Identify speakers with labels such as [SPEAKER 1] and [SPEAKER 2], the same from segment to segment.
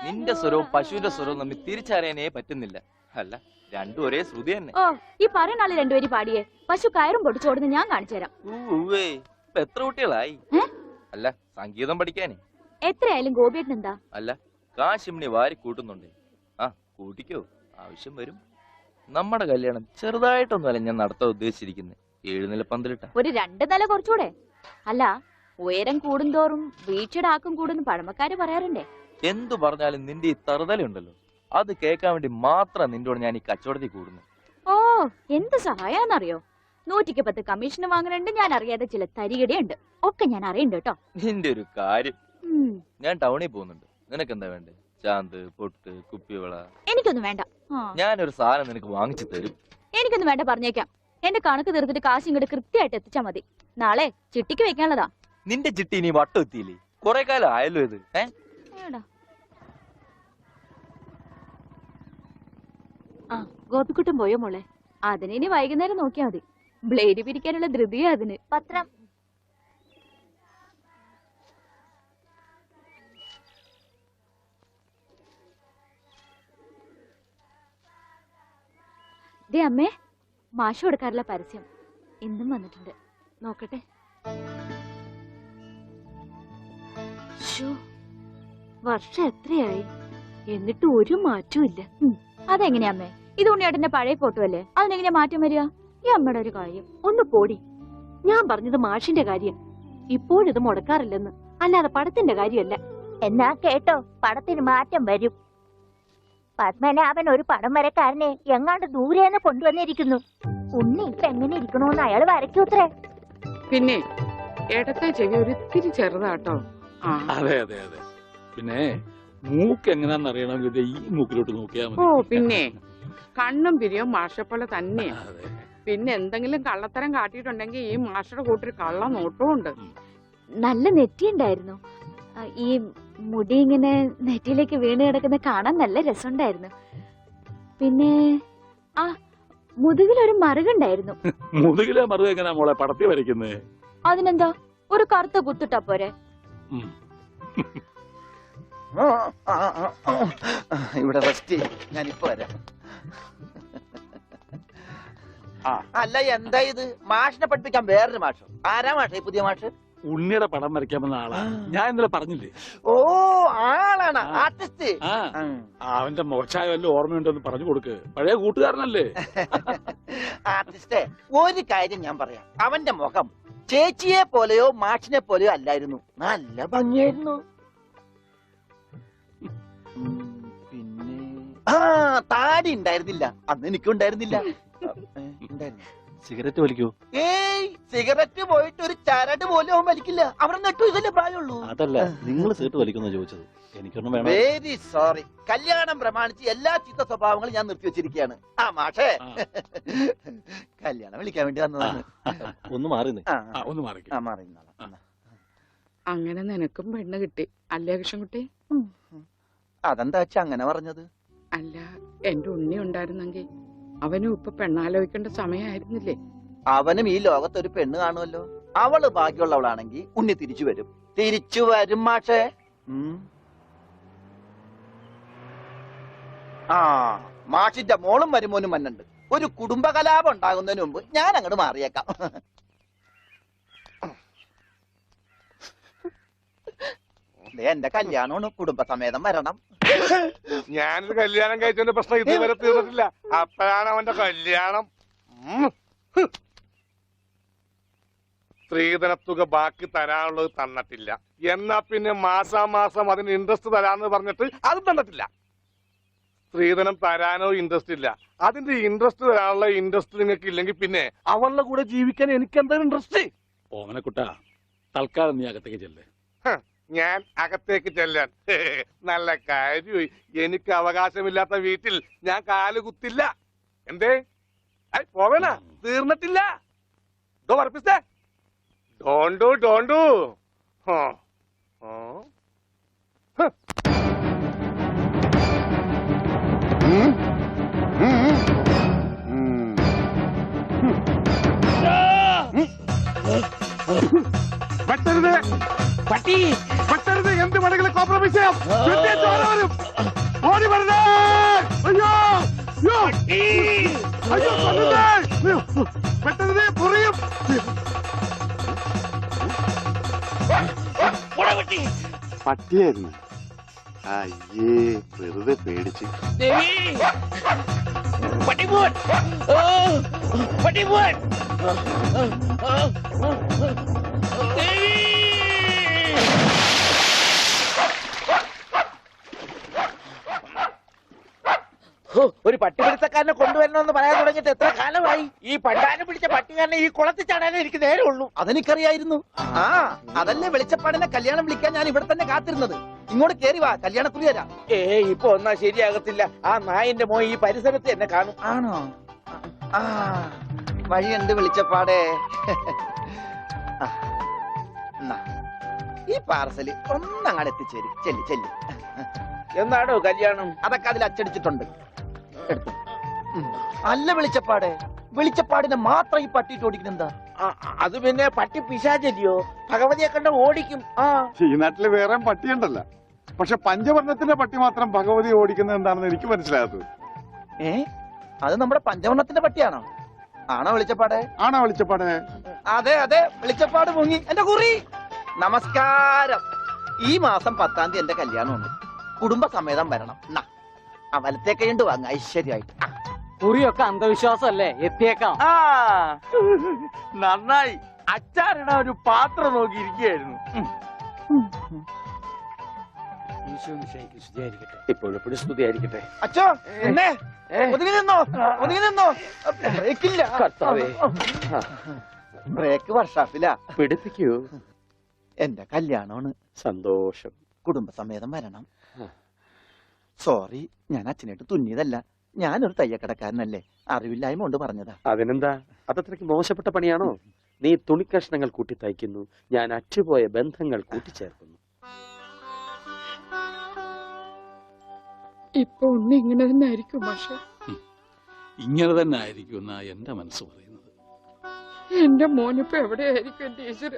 [SPEAKER 1] നിന്റെ സ്വരവും പശുവിന്റെ സ്വരവും തമ്മിൽ തിരിച്ചറിയാനേ പറ്റുന്നില്ല. അല്ല, രണ്ടും ഒരേ ശ്രുതി തന്നെ.
[SPEAKER 2] ഓ, ഈ പറയുന്ന ആള് രണ്ടുപേരും പാടിയേ പശു കയറും പൊട്ടിച്ചോടുന്ന് ഞാൻ കാണിച്ചു തരാം.
[SPEAKER 1] ഇപ്പൊ എത്ര കുട്ടികളായി? അല്ല, സംഗീതം പഠിക്കാനേ.
[SPEAKER 2] എത്രയായാലും ഗോപിയേട്ടൻ എന്താ?
[SPEAKER 1] അല്ല, കാശിമണി വാരി കൂട്ടുന്നുണ്ടേ. ആ, കൂട്ടിക്കോ, ആവശ്യം വരും. നമ്മുടെ കല്യാണം ചെറുതായിട്ടൊന്നുമല്ല ഞാൻ നടത്താൻ ഉദ്ദേശിച്ചിരിക്കുന്നത്. 7 നില പന്തലിട്ട
[SPEAKER 2] ഒരു 2 നില കുറച്ചുകൂടെ? അല്ല, ഉയരം കൂടുന്തോറും വീഴ്ചയുടെ ആക്കും കൂടുന്നു പഴമക്കാര് പറയാറുണ്ടേ.
[SPEAKER 1] എന്തു പറഞ്ഞാലും നിന്റെ ഈ തറുതലുണ്ടല്ലോ, അത് കേൾക്കാൻ വേണ്ടി മാത്രം നിന്നോട് ഞാൻ ഈ കച്ചവടത്തിൽ കൂടുന്നു.
[SPEAKER 2] ഓ, എന്ത് സഹായാന്നറിയോ? 110 കമ്മീഷന് വാങ്ങുന്നുണ്ട്, ഞാൻ അറിയാതെ ചില തരികിടയുണ്ട്, ഒക്കെ ഞാൻ അറിയണ്ട് കേട്ടോ.
[SPEAKER 1] നിന്റെ ഒരു കാര്യം. ഞാൻ ടൗണിൽ പോകുന്നുണ്ട്, നിനക്കെന്താ വേണ്ടേ? ചാന്ത്, പൊട്ട്, കുപ്പിവള?
[SPEAKER 2] എനിക്കൊന്നും വേണ്ട.
[SPEAKER 1] ഞാനൊരു സാധനം നിനക്ക് വാങ്ങിച്ചു തരും.
[SPEAKER 2] എനിക്കൊന്നും വേണ്ട, പറഞ്ഞേക്കാം. എന്റെ കണക്ക് തീർത്തിട്ട് കാശ് ഇങ്ങോട്ട് കൃത്യമായിട്ട് എത്തിച്ചാ മതി. നാളെ ചിട്ടിക്ക് വെക്കാനുള്ളതാ.
[SPEAKER 1] നിന്റെ ചിട്ടി ഇനി വട്ടം എത്തിയില്ലേ? കൊറേ കാലം ആയല്ലോ ഇത്.
[SPEAKER 2] ആ, ഗോപിക്കുട്ടൻ പോയോ മോളെ? അതിനി വൈകുന്നേരം നോക്കിയാ മതി. ബ്ലേഡ് പിരിക്കാനുള്ള ധൃതിയാ അതിന്. പത്രം ദേ അമ്മേ, മാഷ് കൊടുക്കാറുള്ള പരസ്യം ഇന്നും വന്നിട്ടുണ്ട്, നോക്കട്ടെ. വർഷം എത്രയായി, എന്നിട്ട് ഒരു മാറ്റവും ഇല്ല. അതെങ്ങനെയാ അമ്മേ? ഇത് ഉണ്ണിയേട്ടന്റെ പഴയ ഫോട്ടോ അല്ലേ, അതിനെങ്ങനെ മാറ്റം വരിക? ഈ അമ്മയുടെ ഒരു കാര്യം.
[SPEAKER 3] ഒന്ന് പോടി. ഞാൻ പറഞ്ഞത് മാഷിന്റെ കാര്യം. ഇപ്പോഴിത് മുടക്കാറില്ലെന്ന്, അല്ലാതെ പടത്തിന്റെ കാര്യമല്ല.
[SPEAKER 4] എന്നാ കേട്ടോ, പടത്തിന് മാറ്റം വരും. പത്മനാഭൻ ഒരു പടം വരക്കാരനെ എങ്ങാണ്ട് ദൂരെന്ന് കൊണ്ടുവന്നിരിക്കുന്നു. ഉണ്ണി ഇപ്പൊ എങ്ങനെ ഇരിക്കണോന്ന് അയാൾ വരയ്ക്കൂത്രേ.
[SPEAKER 5] പിന്നെ ഇടത്തെ ചെവി ഒരിത്തിരി ചെറുതാട്ടോ.
[SPEAKER 6] അതെ അതെ അതെ. പിന്നെ മൂക്ക് എങ്ങനെയാന്ന് അറിയണമെങ്കിൽ ഈ മൂക്കിലോട്ട് നോക്കിയാ മതി.
[SPEAKER 5] ഓ, പിന്നെ കണ്ണും പിരിയും മാഷെപ്പോലെ തന്നെയാ. പിന്നെ എന്തെങ്കിലും കള്ളത്തരം കാട്ടിയിട്ടുണ്ടെങ്കിൽ ഈ മാഷയുടെ കൂട്ടൊരു കള്ള നോട്ടവും ഉണ്ട്.
[SPEAKER 2] നല്ല നെറ്റിയുണ്ടായിരുന്നു. ഈ മുടി ഇങ്ങനെ നെറ്റിയിലേക്ക് വീണ് കിടക്കുന്ന കാണാൻ നല്ല രസമുണ്ടായിരുന്നു. പിന്നെ ആ മുതുകിലൊരു മറുകുണ്ടായിരുന്നു.
[SPEAKER 6] മുതുകിലെ മറുക എങ്ങനെയാ മോളെ പടത്തി വരയ്ക്കുന്നേ?
[SPEAKER 2] അതിനെന്താ, ഒരു കറുത്ത കുത്തിട്ടാ പോരെ?
[SPEAKER 7] ഇവിടെ റെസ്റ്റ്, ഞാനിപ്പോ വരാം. അല്ല, എന്താ ഇത്? മാഷിനെ പഠിപ്പിക്കാൻ വേറൊരു മാഷോ? ആരാ മാഷ പുതിയ മാഷ്?
[SPEAKER 6] ഉണ്ണിയുടെ പടം വരയ്ക്കാമെന്ന ആളാ. ഞാൻ ഇന്നലെ പറഞ്ഞില്ലേ?
[SPEAKER 7] ഓ, ആളാണ് ആർട്ടിസ്റ്റ്.
[SPEAKER 6] അവന്റെ മോശമായ വല്ല ഓർമ്മയുണ്ടെന്ന് പറഞ്ഞു കൊടുക്ക്, പഴയ കൂട്ടുകാരനല്ലേ.
[SPEAKER 7] ആർട്ടിസ്റ്റേ, ഒരു കാര്യം ഞാൻ പറയാം. അവന്റെ മുഖം ചേച്ചിയെ പോലെയോ മാഷിനെ പോലെയോ അല്ലായിരുന്നു, നല്ല ഭംഗിയായിരുന്നു. പിന്നെ താടി ഉണ്ടായിരുന്നില്ല, അന്ന് എനിക്കും ഉണ്ടായിരുന്നില്ല.
[SPEAKER 6] സിഗരറ്റ് വലിക്കൂ?
[SPEAKER 7] ഏയ്, സിഗരറ്റ് പോയിട്ട് ഒരു ചരട് പോലും അവൻ വലിക്കില്ല. അവിടെ 8 വയസ്സല്ലേ പ്രായമുള്ളൂ.
[SPEAKER 6] അതല്ല, നിങ്ങൾ സിഗരറ്റ് വലിക്കുന്ന ചോദിച്ചത്. എനിക്കൊന്നും വേണം.
[SPEAKER 7] Very sorry. കല്യാണം പ്രമാണിച്ച് എല്ലാ ചീത്ത സ്വഭാവങ്ങളും ഞാൻ നിർത്തി വെച്ചിരിക്കുകയാണ്. ആ മാഷേ, കല്യാണം വിളിക്കാൻ വേണ്ടി വന്നതാണ്.
[SPEAKER 6] ഒന്ന് മാറി
[SPEAKER 5] അങ്ങനെ നിനക്കും പെണ്ണ് കിട്ടി അല്ലേ കൃഷ്ണൻകുട്ടി?
[SPEAKER 7] അതെന്താ വെച്ചാ അങ്ങനെ പറഞ്ഞത്?
[SPEAKER 5] അല്ല, എന്റെ ഉണ്ണി ഉണ്ടായിരുന്നെങ്കിൽ അവനും ഇപ്പൊ പെണ്ണാലോചിക്കേണ്ട സമയമായിരുന്നില്ലേ?
[SPEAKER 7] അവനും ഈ ലോകത്തൊരു പെണ്ണ് കാണുമല്ലോ. അവള് ബാക്കിയുള്ളവളാണെങ്കിൽ ഉണ്ണി തിരിച്ചു വരും. തിരിച്ചു വരും മാഷേ. ആ, മാഷിന്റെ മോളും മരുമോനും മന്നുണ്ട്. ഒരു കുടുംബകലാപം ഉണ്ടാകുന്നതിന് മുമ്പ് ഞാൻ അങ്ങോട്ട് മാറിയേക്കാം. എന്റെ കല്യാണമാണ്, കുടുംബസമേതം വരണം.
[SPEAKER 8] ഞാനൊരു കല്യാണം കഴിച്ചതിന്റെ പ്രശ്നം ഇതുവരെ തീർന്നിട്ടില്ല. അപ്പോഴാണ് അവന്റെ കല്യാണം. സ്ത്രീധനത്തുക ബാക്കി തരാനുള്ളത് തന്നിട്ടില്ല. എന്നാ പിന്നെ മാസാമാസം അതിന് ഇൻട്രസ്റ്റ് തരാന്ന് പറഞ്ഞിട്ട് അതും തന്നിട്ടില്ല. സ്ത്രീധനം തരാനോ ഇൻട്രസ്റ്റ് ഇല്ല. അതിന്റെ ഇൻട്രസ്റ്റ് തരാനുള്ള ഇൻട്രസ്റ്റ് നിങ്ങൾക്ക് ഇല്ലെങ്കിൽ പിന്നെ അവളുടെ കൂടെ ജീവിക്കാൻ എനിക്ക് എന്താ ഇൻട്രസ്റ്റ്?
[SPEAKER 6] ഓമനക്കുട്ട, തൽക്കാലം നീ അകത്തേക്ക് ചെല്ലേ.
[SPEAKER 8] ഞാൻ അകത്തേക്ക് ചെല്ലാൻ നല്ല കാര്യമായി. എനിക്ക് അവകാശമില്ലാത്ത വീട്ടിൽ ഞാൻ കാലുകുത്തില്ല. എന്തേ പോവേണ? തീർന്നിട്ടില്ല. പറപ്പിച്ചേ ഡോണ്ടു പട്ടരുത്, പട്ടി പട്ടരുത്. എന്ത് വേണമെങ്കിലും കോംപ്രമൈസ് ചെയ്യാം. ചോര വരും. ഓടി വരണേ! അയ്യോ! അയ്യോ! അയ്യോ, കൊല്ലണ്ടേ! അയ്യോ, പെട്ടെന്ന് പൊറിയും!
[SPEAKER 9] പട്ടിയായിരുന്നു. അയ്യേ, വെറുതെ പേടിച്ച്.
[SPEAKER 7] ഒരു പട്ടിപിടുത്തക്കാരനെ കൊണ്ടുവരണമെന്ന് പറയാൻ തുടങ്ങിയിട്ട് എത്ര കാലമായി? ഈ പണ്ടാരം പിടിച്ച പട്ടിക്കാരനെ ഈ കുളത്തിൽ ചാടാനേ എനിക്ക് നേരമുള്ളൂ. അതെനിക്കറിയായിരുന്നു. ആ, അതല്ലേ വെളിച്ചപ്പാടിനെ കല്യാണം വിളിക്കാൻ ഞാൻ ഇവിടെ തന്നെ കാത്തിരുന്നത്. ഇങ്ങോട്ട് കേറി വാ, കല്യാണക്കുറി തരാം. ഇപ്പൊ ഒന്നാ ശരിയാകത്തില്ല. ആ നായന്റെ മോൻ ഈ പരിസരത്ത് എന്നെ കാണും. ആണോ? ആ, വഴിയുണ്ട് വെളിച്ചപ്പാടേ. ഈ പാർസല് ഒന്നങ്ങാട് എത്തിച്ചേരും. ചെല്ലി ചെല്ലി. എന്നാണോ കല്യാണം? അതൊക്കെ അതിൽ അച്ചടിച്ചിട്ടുണ്ട്. എടുത്തു. അല്ല വെളിച്ചപ്പാടെ, വെളിച്ചപ്പാടിനെ മാത്രം ഈ പട്ടിയിട്ട് ഓടിക്കുന്നെന്താ? അത് പിന്നെ പട്ടി പിശാചല്ലിയോ, ഭഗവതിയെ കണ്ട ഓടിക്കും.
[SPEAKER 9] ഈ നാട്ടില് വേറെ പട്ടിയുണ്ടല്ല, പക്ഷെ പഞ്ചവർണ്ണത്തിന്റെ പട്ടി മാത്രം ഭഗവതി ഓടിക്കുന്നത് എന്താണെന്ന് എനിക്ക് മനസ്സിലാകാത്തത്.
[SPEAKER 7] അത് നമ്മുടെ പഞ്ചവർണ്ണത്തിന്റെ പട്ടിയാണോ? ആണോ വെളിച്ചപ്പാടെ?
[SPEAKER 9] ആണോ വെളിച്ചപ്പാടെ?
[SPEAKER 7] അതെ അതെ, വെളിച്ചപ്പാട് മുങ്ങി. എന്റെ കുറി നമസ്കാരം. ഈ മാസം 10-ാം തീയതി എന്റെ കല്യാണമുണ്ട്. കുടുംബസമേതം വരണം. വലത്തേക്ക് കണ്ട് വാങ്ങ ഐശ്വര്യമായിട്ട്.
[SPEAKER 10] കുറിയൊക്കെ അന്ധവിശ്വാസമല്ലേ, എത്തിയേക്കാം.
[SPEAKER 7] നന്നായി. അച്ചാറിട ഒരു പാത്രം നോക്കിയിരിക്കുകയായിരുന്നു.
[SPEAKER 10] ഇപ്പോഴെപ്പോഴും സ്തുതിയായിരിക്കട്ടെ.
[SPEAKER 7] അച്ഛോ, എന്നെ ഒതുങ്ങി നിന്നോ, ഒതുങ്ങി നിന്നോ. ബ്രേക്കില്ല. ബ്രേക്ക് വർഷാപ്പില്ല.
[SPEAKER 10] പിടിപ്പിക്കൂ.
[SPEAKER 7] എന്റെ കല്യാണമാണ്.
[SPEAKER 10] സന്തോഷം.
[SPEAKER 7] കുടുംബസമേതം വരണം. സോറി, ഞാൻ അച്ഛനായിട്ട് തുന്നിയതല്ല. ഞാനൊരു തയ്യക്കടക്കാരനല്ലേ, അറിവില്ലായ്മ കൊണ്ട് പറഞ്ഞതാ.
[SPEAKER 10] അതിനെന്താ, അതത്രയ്ക്ക് മോശപ്പെട്ട പണിയാണോ? നീ തുണിക്കഷ്ണങ്ങൾ കൂട്ടി തയ്ക്കുന്നു, ഞാൻ അറ്റുപോയ ബന്ധങ്ങൾ കൂട്ടിച്ചേർക്കുന്നു.
[SPEAKER 5] ഇപ്പൊ ഉണ്ണി ഇങ്ങനെ തന്നെ ആയിരിക്കും പക്ഷെ.
[SPEAKER 6] ഇങ്ങനെ തന്നെ ആയിരിക്കും എന്നാ എന്റെ മനസ്സ് പറയുന്നത്.
[SPEAKER 5] എന്റെ മോനിപ്പോ എവിടെയായിരിക്കും എന്റെ ഈശ്വര?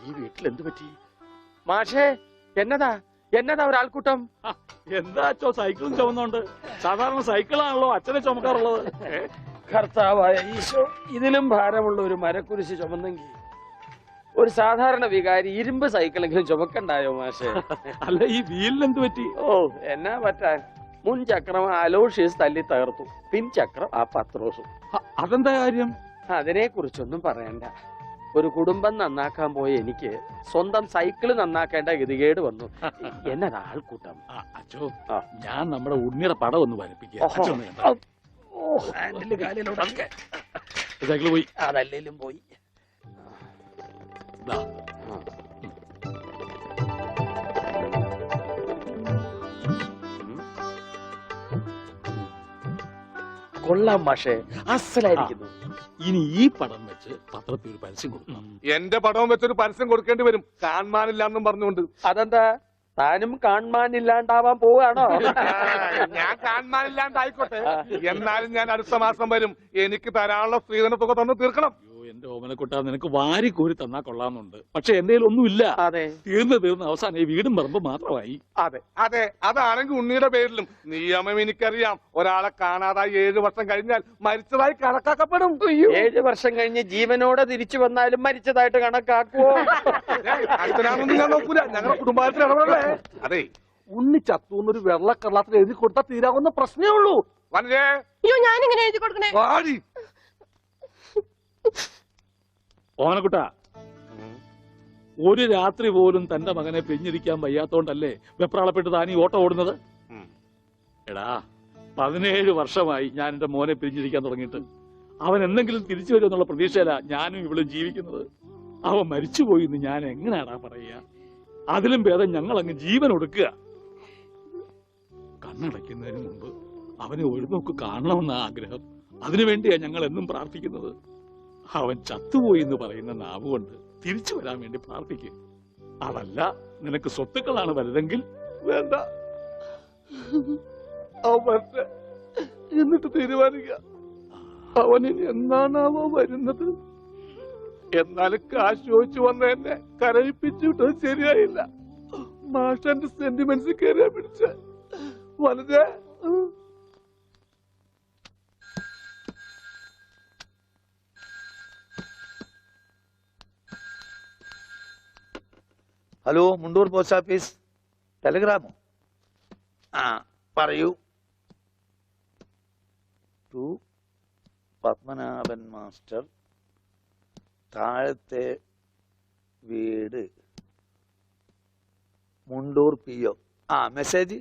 [SPEAKER 10] ഈ വീട്ടിൽ എന്തു പറ്റി? മാഷേ, എന്നതാ എന്നതാ ഒരാൾക്കൂട്ടം?
[SPEAKER 6] എന്താ അച്ഛോ, സൈക്കിളും ചുമന്നുണ്ട്. സാധാരണ സൈക്കിളാണല്ലോ അച്ഛനെ ചുമക്കാറുള്ളത്.
[SPEAKER 10] കർത്താവായ ഈശോ, ഇതിലും ഭാരമുള്ള ഒരു മരക്കുരിശ് ചുമന്നെങ്കിൽ ഒരു സാധാരണ വികാരി ഇരുമ്പ് സൈക്കിളെങ്കിലും ചുമക്കണ്ടായോ മാഷേ?
[SPEAKER 6] അല്ല, ഈ വീലിന് എന്ത് പറ്റി?
[SPEAKER 10] ഓ, എന്നാ പറ്റാൻ, മുൻ ചക്രം അലോഷ്യസ് തല്ലി തകർത്തു, പിൻചക്രം ആ പത്രോസും.
[SPEAKER 6] അതെന്താ കാര്യം?
[SPEAKER 10] അതിനെ കുറിച്ചൊന്നും പറയണ്ട. ഒരു കുടുംബം നന്നാക്കാൻ പോയ എനിക്ക് സ്വന്തം സൈക്കിള് നന്നാക്കേണ്ട ഗതികേട് വന്നു. എന്നതാ ആൾക്കൂട്ടം?
[SPEAKER 6] അച്ഛോ, ഞാൻ നമ്മുടെ ഉണ്ണിയുടെ പടം ഒന്ന് വരപ്പിക്കുക. സൈക്കിള് പോയി.
[SPEAKER 10] അതല്ലേലും പോയി. കൊള്ളാം മാഷേ, അസലായിരിക്കുന്നു.
[SPEAKER 6] ഇനി ഈ പടം വെച്ച് പത്രത്തിൽ ഒരു പരസ്യം കൊടുക്കണം.
[SPEAKER 8] എന്റെ പടവും വെച്ചൊരു പരസ്യം കൊടുക്കേണ്ടി വരും, കാണാനില്ലാന്നും പറഞ്ഞുകൊണ്ട്.
[SPEAKER 10] അതെന്താ, താനും കാണാനില്ലാണ്ടാവാൻ പോവാണോ?
[SPEAKER 8] ഞാൻ കാണാനില്ലാണ്ടായിക്കോട്ടെ, എന്നാലും ഞാൻ അടുത്ത മാസം വരും. എനിക്ക് തരാനുള്ള സ്ത്രീധന തുക തന്നു തീർക്കണം.
[SPEAKER 6] എന്റെ ഓമനക്കുട്ട, നിനക്ക് വാരി കോരി തന്നാ കൊള്ളാന്നുണ്ട്, പക്ഷെ എന്റെ ഒന്നുമില്ല.
[SPEAKER 10] അതെ,
[SPEAKER 6] തീർന്ന് അവസാനം ഈ വീടും പറമ്പ് മാത്രമായി.
[SPEAKER 8] അതെ അതെ, അതാണെങ്കിൽ ഉണ്ണിയുടെ പേരിലും നിയമം എനിക്കറിയാം. ഒരാളെ കാണാതായി 7 വർഷം കഴിഞ്ഞാൽ മരിച്ചതായി കണക്കാക്കപ്പെടും.
[SPEAKER 10] 7 വർഷം കഴിഞ്ഞ് ജീവനോടെ തിരിച്ചു വന്നാലും മരിച്ചതായിട്ട് കണക്കാക്കുവോ?
[SPEAKER 8] അച്ഛനാണെന്ന് ഞാൻ നോക്കൂല, ഞങ്ങളുടെ കുടുംബത്തിൽ ഇടപെടലേ. അതെ,
[SPEAKER 7] ഉണ്ണി ചത്തൂന്നൊരു വെള്ളക്കള്ളത്തിൽ എഴുതി കൊടുത്താൽ തീരാവുന്ന പ്രശ്നമേ ഉള്ളൂ.
[SPEAKER 8] വനജേ,
[SPEAKER 3] ഞാനിങ്ങനെ എഴുതി കൊടുക്കണേ?
[SPEAKER 8] വാടി.
[SPEAKER 6] ഓമനക്കുട്ട, ഒരു രാത്രി പോലും തന്റെ മകനെ പിരിഞ്ഞിരിക്കാൻ വയ്യാത്തോണ്ടല്ലേ വെപ്രാളപ്പെട്ട് താനീ ഓട്ടം ഓടുന്നത്? എടാ, 17 വർഷമായി ഞാൻ എന്റെ മോനെ പിരിഞ്ഞിരിക്കാൻ തുടങ്ങിയിട്ട്. അവൻ എന്തെങ്കിലും തിരിച്ചു വരുമെന്നുള്ള പ്രതീക്ഷയിലാ ഞാനും ഇവളും ജീവിക്കുന്നത്. അവൻ മരിച്ചുപോയി എന്ന് ഞാൻ എങ്ങനെയാടാ പറയുക? അതിലും ഭേദം ഞങ്ങൾ അങ്ങ് ജീവൻ ഒടുക്കുക. കണ്ണടയ്ക്കുന്നതിന് മുമ്പ് അവനെ ഒരു നോക്ക് കാണണമെന്ന ആഗ്രഹം. അതിനുവേണ്ടിയാ ഞങ്ങൾ എന്നും പ്രാർത്ഥിക്കുന്നത്. അവൻ ചത്തുപോയി എന്ന് പറയുന്ന നാവ് കൊണ്ട് തിരിച്ചു വരാൻ വേണ്ടി പ്രാർത്ഥിക്കും. അതല്ല നിനക്ക് സ്വത്തുക്കളാണ് വലുതെങ്കിൽ
[SPEAKER 8] വേണ്ട, എന്നിട്ട് തീരുമാനിക്കുക. അവൻ ഇനി എന്നാണാവോ വരുന്നത്? എന്നാലും കാശ് ചോദിച്ചു വന്ന എന്നെ കരയിപ്പിച്ചു വിട്ടത് ശരിയായില്ല. മാഷന്റെ സെന്റിമെന്റ്സ് കയറിയാ പിടിച്ച വളരെ.
[SPEAKER 7] Hello, Mundur post office. ടെലിഗ്രാമോ? ആ പറയൂ. ടു പത്മനാഭൻ മാസ്റ്റർ, താഴത്തെ വീട്, മുണ്ടൂർ PO. ആ മെസ്സേജ്.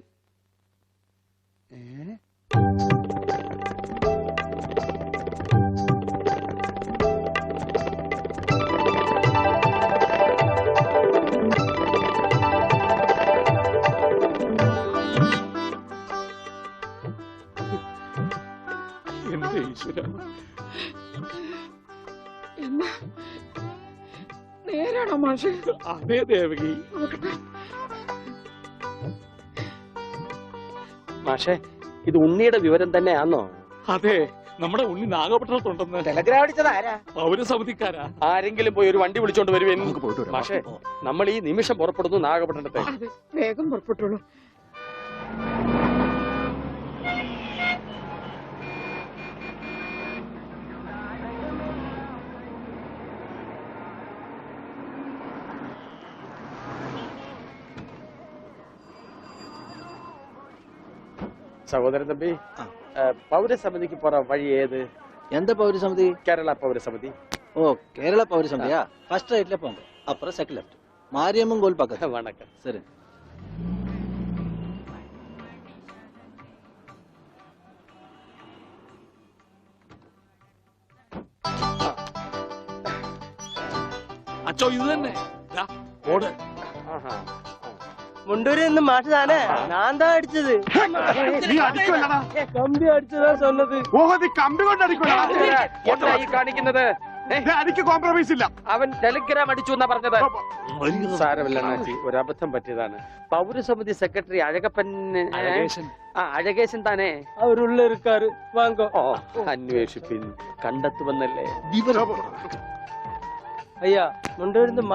[SPEAKER 6] എന്റെ ഈശ്വര,
[SPEAKER 5] എന്നാ നേരാണോ മാഷെ?
[SPEAKER 6] അതേ ദേവകി.
[SPEAKER 10] മാഷെ, ഇത് ഉണ്ണിയുടെ വിവരം തന്നെയാണോ?
[SPEAKER 6] അതെ, നമ്മുടെ ഉണ്ണി നാഗപട്ടണത്തുണ്ടെന്ന്.
[SPEAKER 7] ടെലഗ്രാം അടിച്ചത് ആരാ?
[SPEAKER 6] പൗരസമിതിക്കാരാ.
[SPEAKER 10] ആരെങ്കിലും പോയി ഒരു വണ്ടി വിളിച്ചോണ്ട് വരുവേൻ. മാഷെ, നമ്മൾ ഈ നിമിഷം പുറപ്പെടുന്നു നാഗപട്ടണത്തെ.
[SPEAKER 5] അതെ, വേഗം പുറപ്പെട്ടുള്ളൂ.
[SPEAKER 10] സഹോദരൻ തമ്പി, പൗരസമിതിക്ക് പോറ വഴി ഏത്?
[SPEAKER 11] எந்த பௌரி சமிதி?
[SPEAKER 10] കേരള പൗരസമിതി.
[SPEAKER 11] ஓ, கேரளா பௌரி சமிதியா? ஃபர்ஸ்ட் ரைட்ல போங்க, அப்புறம் செகண்ட் லெஃப்ட், மாரியம்மன் கோயில் பக்கத்துல.
[SPEAKER 10] வணக்கம்.
[SPEAKER 11] சரி.
[SPEAKER 6] അച്ചോ, ഇത് തന്നെ. ദാ, ഓട്.
[SPEAKER 11] முண்டூரி இருந்து மாட்டுதானே? நான் தான் அடிச்சது.
[SPEAKER 9] നീ അടിക്കുമല്ലടാ.
[SPEAKER 11] கம்பி அடிச்சதா சொன்னது.
[SPEAKER 9] ഓഹോ, നീ കമ്പി കൊണ്ട് അടിക്കുമല്ലടാ.
[SPEAKER 10] എന്താ ഈ കാണിക്കുന്നത്?
[SPEAKER 9] അടിക്ക് കോംപ്രമൈസ് ഇല്ല.
[SPEAKER 10] അവൻ ടെലിഗ്രാം അടിച്ചു എന്നാ പറഞ്ഞത്. സാരമില്ല അണ്ണാച്ചി, ഒരു അബദ്ധം പറ്റിയതാണ്. പൗരസമിതി സെക്രട്ടറി അഴകപ്പന് അഴകേശൻ താനേ?
[SPEAKER 11] அவர் உள்ள இருக்காரு, வாங்க.
[SPEAKER 10] ഓ, അന്വേഷിപ്പിൻ, കണ്ടെത്തുമെന്നല്ലേ?
[SPEAKER 11] ஐயா, முண்டூரி இருந்து